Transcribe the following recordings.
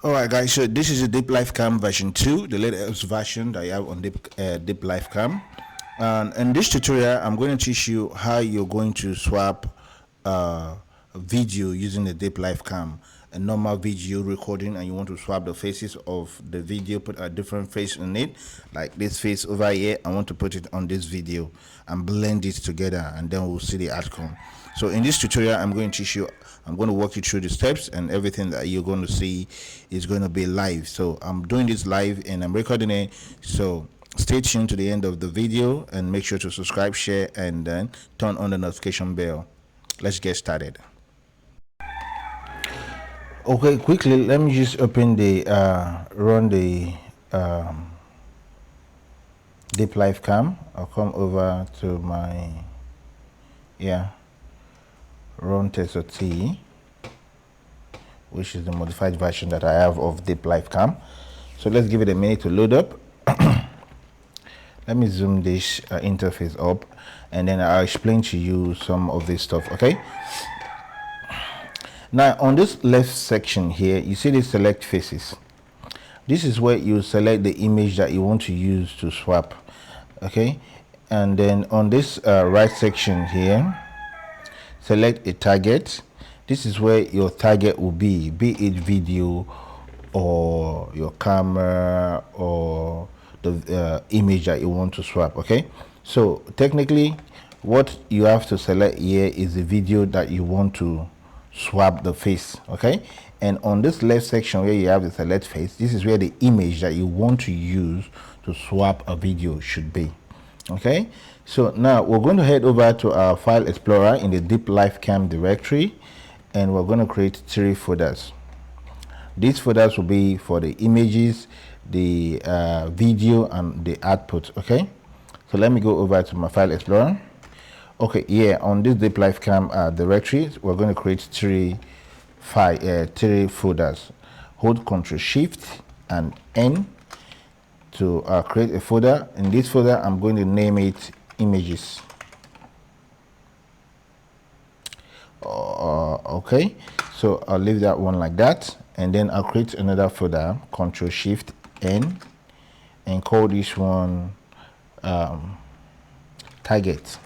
Alright guys, so this is a Deep Life Cam version 2, the latest version that I have on Deep Life Cam. And in this tutorial, I'm going to teach you how you're going to swap a video using the Deep Life Cam. A normal video recording, and you want to swap the faces of the video, put a different face on it, like this face over here. I want to put it on this video and blend it together, and then we'll see the outcome. So in this tutorial, I'm going to walk you through the steps, and everything that you're going to see is going to be live. So I'm doing this live and I'm recording it, so stay tuned to the end of the video and make sure to subscribe, share, and then turn on the notification bell. Let's get started. Okay, quickly let me just open the run the Deep Life Cam. I'll come over to my run test T, which is the modified version that I have of Deep Life Cam. So let's give it a minute to load up. Let me zoom this interface up, and then I'll explain to you some of this stuff. Okay, now on this left section here, you see the select faces. This is where you select the image that you want to use to swap. Okay, and then on this right section here, select a target. This is where your target will be it video or your camera or the image that you want to swap. Okay, so technically what you have to select here is the video that you want to swap the face. Okay, and on this left section where you have the select face, this is where the image that you want to use to swap a video should be. Okay, so now we're going to head over to our file explorer in the Deep Life Cam directory, and we're going to create 3 folders. These folders will be for the images, the video, and the output. Okay, so let me go over to my file explorer. Okay, yeah, on this Deep Life Cam directory, we're going to create 3 folders. Hold Ctrl Shift and N to create a folder. In this folder, I'm going to name it images. Okay, so I'll leave that one like that, and then I'll create another folder, Ctrl Shift N, and call this one target.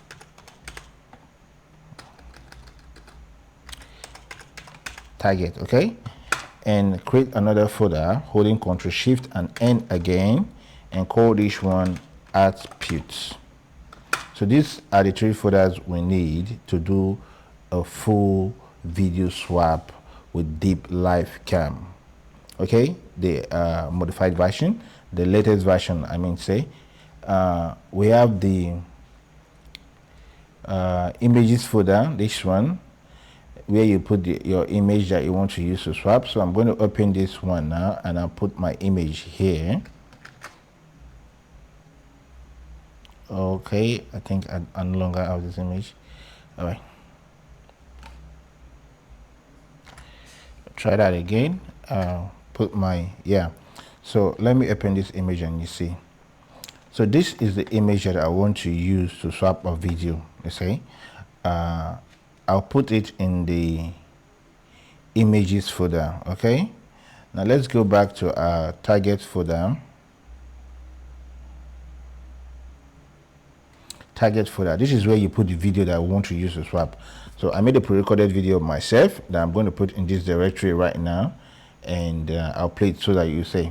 Okay, and create another folder holding Ctrl Shift and N again, and call this one outputs. So these are the 3 folders we need to do a full video swap with Deep Life Cam. Okay, the modified version, the latest version, I mean say. We have the images folder, this one, where you put your image that you want to use to swap. So I'm going to open this one now, and I'll put my image here. Okay, I think I no longer have this image. All right, try that again. Put my so let me open this image, and you see, so this is the image that I want to use to swap a video. You see, I'll put it in the images folder. Okay, now let's go back to our target folder. This is where you put the video that I want to use to swap. So I made a pre-recorded video of myself that I'm going to put in this directory right now, and I'll play it so that you see.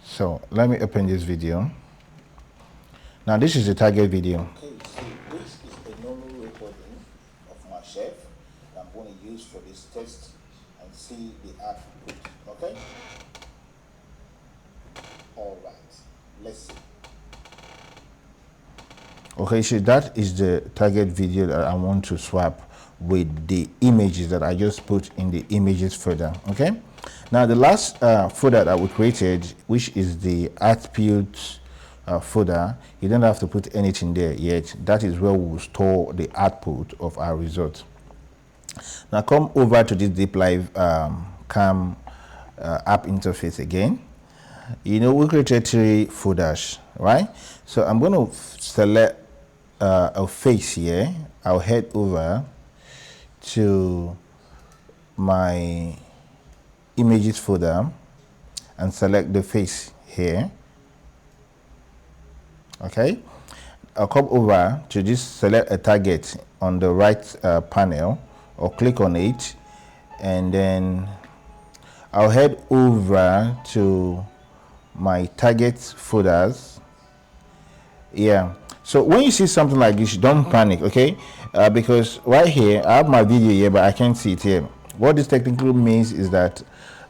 So let me open this video. Now this is the target video. Okay, so this is a normal recording of myself that I'm going to use for this test and see the output. Okay, all right, let's see. Okay, so that is the target video that I want to swap with the images that I just put in the images folder. Okay, now the last folder that we created, which is the output folder, you don't have to put anything there yet. That is where we will store the output of our result. Now come over to this Deep Life Cam app interface again. You know, we created 3 folders, right? So I'm going to select a face here. I'll head over to my images folder and select the face here. Okay, I'll come over to this, select a target on the right panel, or click on it, and then I'll head over to my targets folders. Yeah, so when you see something like this, don't panic, okay? Because right here I have my video here, but I can't see it here. What this technically means is that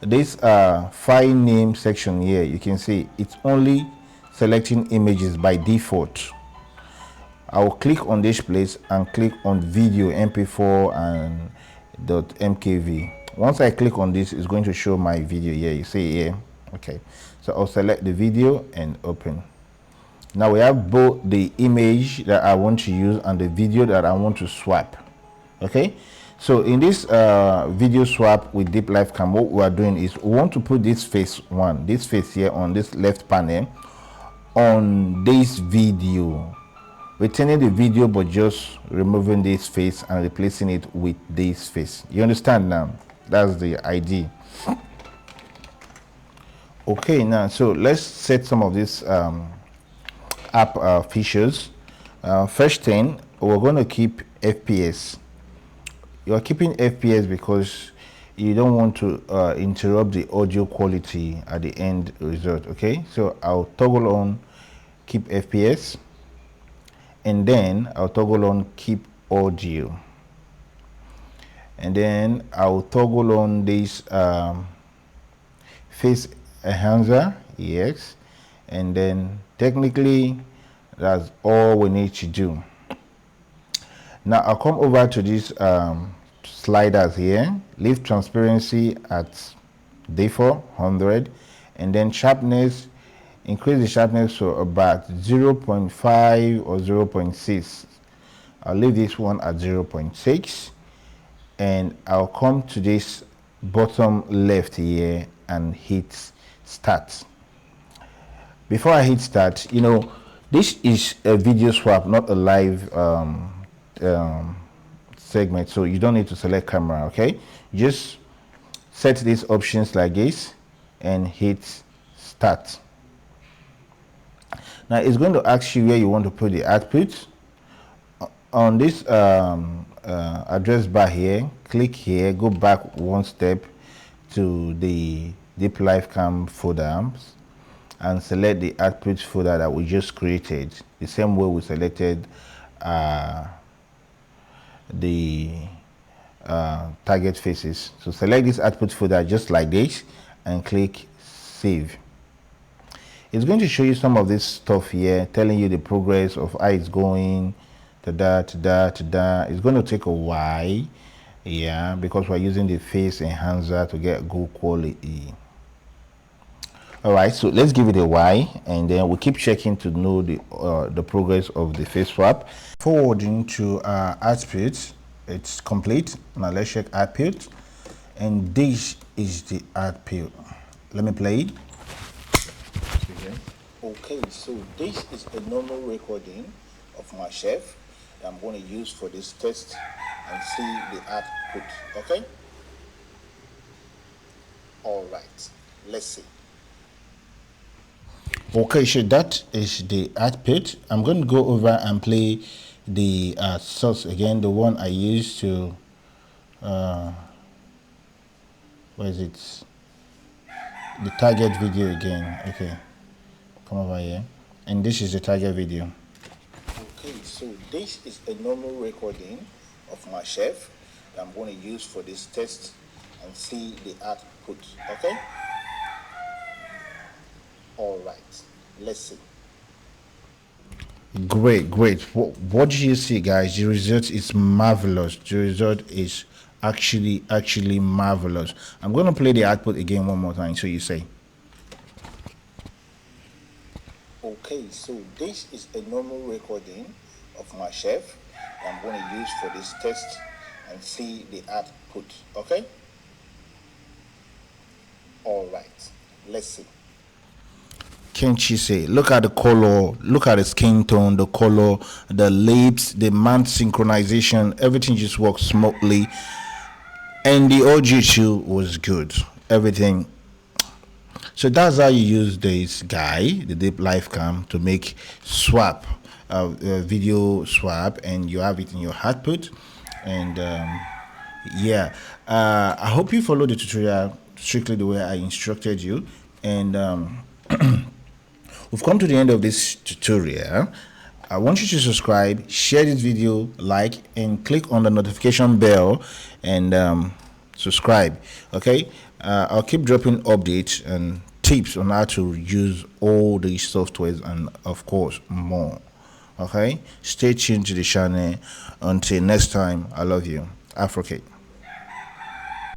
this file name section here, you can see it's only selecting images by default. I'll click on this place and click on video mp4 and .mkv. Once I click on this, it's going to show my video here. You see here. Okay, so I'll select the video and open. Now we have both the image that I want to use and the video that I want to swap. Okay, so in this video swap with Deep Life Cam, what we are doing is we want to put this face here on this left panel on this video, retaining the video but just removing this face and replacing it with this face. You understand now? That's the idea. Okay, now so let's set some of these app features. First thing, we're going to keep FPS. You are keeping FPS because you don't want to interrupt the audio quality at the end result. Okay, so I'll toggle on keep FPS, and then I'll toggle on keep audio, and then I'll toggle on this face enhancer, yes, and then technically that's all we need to do. Now I'll come over to these sliders here, leave transparency at default 100, and then sharpness, increase the sharpness to about 0.5 or 0.6. I'll leave this one at 0.6, and I'll come to this bottom left here and hit start. Before I hit start, you know, this is a video swap, not a live segment, so you don't need to select camera. Okay, just set these options like this and hit start. Now it's going to ask you where you want to put the output. On this address bar here, click here, go back one step to the Deep Life Cam folder and select the output folder that we just created, the same way we selected the target faces. So select this output folder just like this and click save. It's going to show you some of this stuff here, telling you the progress of how it's going. It's going to take a while, yeah, because we're using the face enhancer to get good quality. All right, so let's give it a while, and then we'll keep checking to know the progress of the face swap. Forwarding to output, it's complete. Now let's check output, and this is the output. Let me play it. Okay, so this is a normal recording of my chef that I'm going to use for this test and see the output. Okay. All right, let's see. Okay, so that is the output. I'm going to go over and play the source again, the one I used to where is it, the target video again. Okay, come over here, and this is the target video. Okay, so this is a normal recording of my chef that I'm going to use for this test and see the output. Okay. All right, let's see. Great. What do you see, guys? The result is marvelous. The result is actually marvelous. I'm going to play the output again one more time so you say. Okay, so this is a normal recording of my chef that I'm going to use for this test and see the output. Okay. All right, let's see. Can't you say, look at the color, look at the skin tone, the color, the lips, the mouth synchronization, everything just works smoothly, and the audio too was good. everything. So that's how you use this guy, the deep life cam, to make swap, video swap, and you have it in your output. And yeah, I hope you follow the tutorial strictly the way I instructed you. And we've come to the end of this tutorial. I want you to subscribe, share this video, like, and click on the notification bell, and subscribe. Okay, I'll keep dropping updates and tips on how to use all these softwares, and of course more. Okay, stay tuned to the channel. Until next time, I love you. Afrokit.